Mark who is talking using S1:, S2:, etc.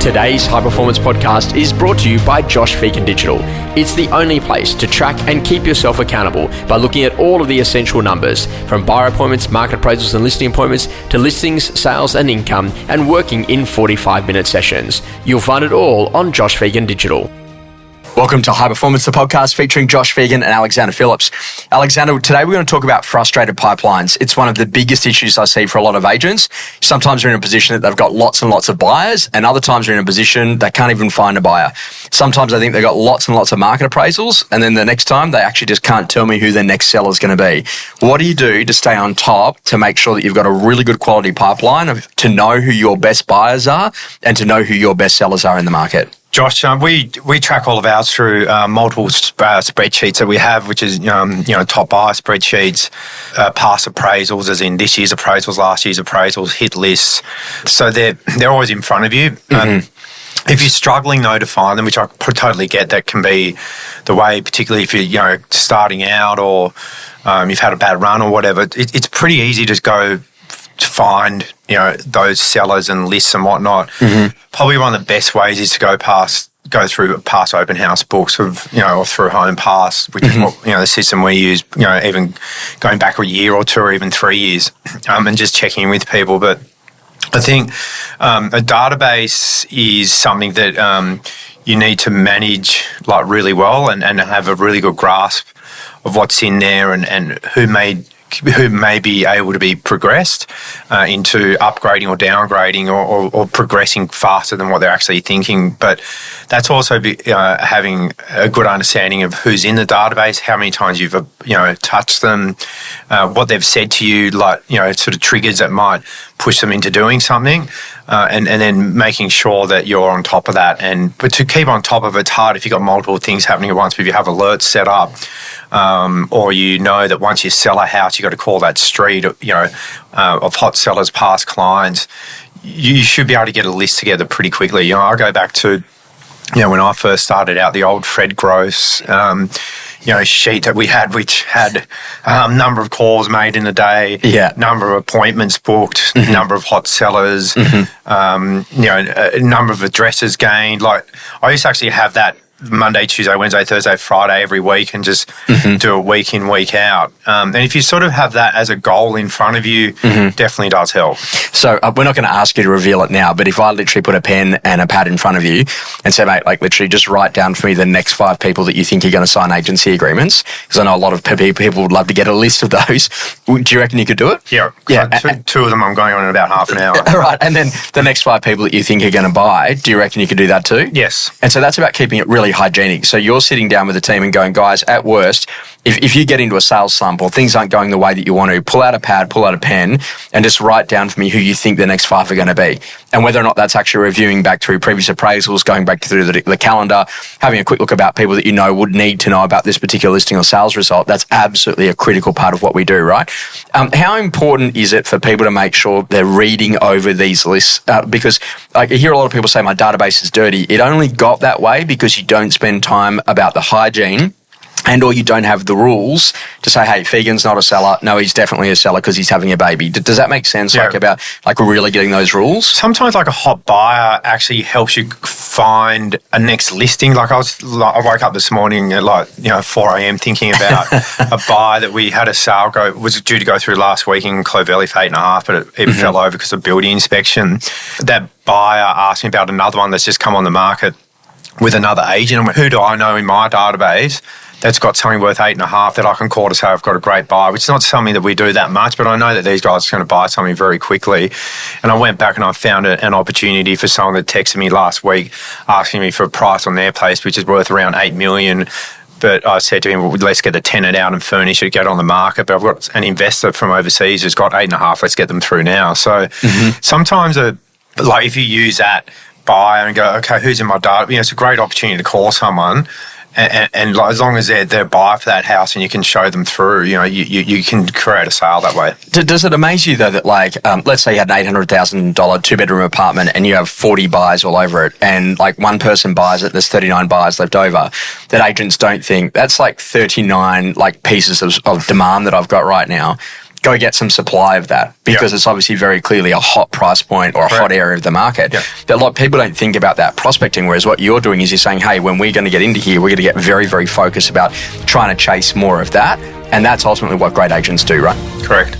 S1: Today's High Performance Podcast is brought to you by Josh Phegan Digital. It's the only place to track and keep yourself accountable by looking at all of the essential numbers, from buyer appointments, market appraisals and listing appointments, to listings, sales and income, and working in 45-minute sessions. You'll find it all on Josh Phegan Digital. Welcome to High Performance, the podcast featuring Josh Phegan and Alexander Phillips. Alexander, today we're going to talk about frustrated pipelines. It's one of the biggest issues I see for a lot of agents. Sometimes they're in a position that they've got lots and lots of buyers, and other times they're in a position they can't even find a buyer. Sometimes I think they've got lots and lots of market appraisals, and then the next time they actually just can't tell me who their next seller is going to be. What do you do to stay on top to make sure that you've got a really good quality pipeline to know who your best buyers are and to know who your best sellers are in the market?
S2: Josh, we track all of ours through multiple spreadsheets that we have, which is top buyer spreadsheets, past appraisals, as in this year's appraisals, last year's appraisals, hit lists. So they're always in front of you. If you're struggling though to find them, which I totally get, that can be the way, particularly if you're starting out or you've had a bad run or whatever. It's pretty easy to go to find those sellers and lists and whatnot. Probably one of the best ways is to go through past open house books or through Home Pass, which is what the system we use. Even going back a year or two or even 3 years, and just checking in with people. But I think a database is something that you need to manage really well and have a really good grasp of what's in there and who may be able to be progressed into upgrading or downgrading or progressing faster than what they're actually thinking. But that's also having a good understanding of who's in the database, how many times you've touched them, what they've said to you, sort of triggers that might push them into doing something, and then making sure that you're on top of that. But to keep on top of it's hard if you've got multiple things happening at once. But if you have alerts set up, or that once you sell a house, you got to call that street, of hot sellers, past clients. You should be able to get a list together pretty quickly. I go back to when I first started out, the old Fred Gross sheet that we had, which had number of calls made in a day, number of appointments booked, number of hot sellers, number of addresses gained. I used to actually have that Monday, Tuesday, Wednesday, Thursday, Friday every week and just do it week in, week out. And if you sort of have that as a goal in front of you, definitely does help. So we're not going to ask you to reveal it now, but if I literally put a pen and a pad in front of you and say, mate, literally just write down for me the next 5 people that you think are going to sign agency agreements, because I know a lot of people would love to get a list of those. Do you reckon you could do it? Yeah. Two of them I'm going on in about half an hour.
S1: All right. And then the next 5 people that you think are going to buy, do you reckon you could do that too?
S2: Yes.
S1: And so that's about keeping it really hygienic. So you're sitting down with the team and going, guys, at worst, if you get into a sales slump or things aren't going the way that you want to, pull out a pad, pull out a pen, and just write down for me who you think the next 5 are going to be. And whether or not that's actually reviewing back through previous appraisals, going back through the calendar, having a quick look about people that would need to know about this particular listing or sales result, that's absolutely a critical part of what we do, right? How important is it for people to make sure they're reading over these lists? Because I hear a lot of people say, my database is dirty. It only got that way because you don't spend time about the hygiene, and or you don't have the rules to say, hey, Phegan's not a seller. No, he's definitely a seller because he's having a baby. Does that make sense?
S2: Yeah.
S1: About really getting those rules? Sometimes
S2: a hot buyer actually helps you find a next listing. I woke up this morning at 4 a.m. thinking about a buy that we had a sale was due to go through last week in Clovelly for 8.5, but it fell over because of building inspection. That buyer asked me about another one that's just come on the market with another agent. Who do I know in my database that's got something worth 8.5 that I can call to say I've got a great buy, which is not something that we do that much, but I know that these guys are going to buy something very quickly. And I went back and I found an opportunity for someone that texted me last week asking me for a price on their place, which is worth around $8 million. But I said to him, well, let's get the tenant out and furnish it, get it on the market. But I've got an investor from overseas who's got 8.5. Let's get them through now. So sometimes if you use that buyer and go, okay, who's in my data? It's a great opportunity to call someone. And as long as they're buyer for that house and you can show them through, you can create a sale that way.
S1: Does it amaze you though that let's say you had an $800,000 2-bedroom apartment and you have 40 buyers all over it, and one person buys it, there's 39 buyers left over, that agents don't think that's 39 pieces of demand that I've got right now.
S3: go get some supply of that, because it's obviously very clearly a hot price point or a hot area of the market. That a lot of people don't think about that prospecting, whereas what you're doing is you're saying, hey, when we're going to get into here, we're going to get very, very focused about trying to chase more of that. And that's ultimately what great agents do, right?
S2: Correct.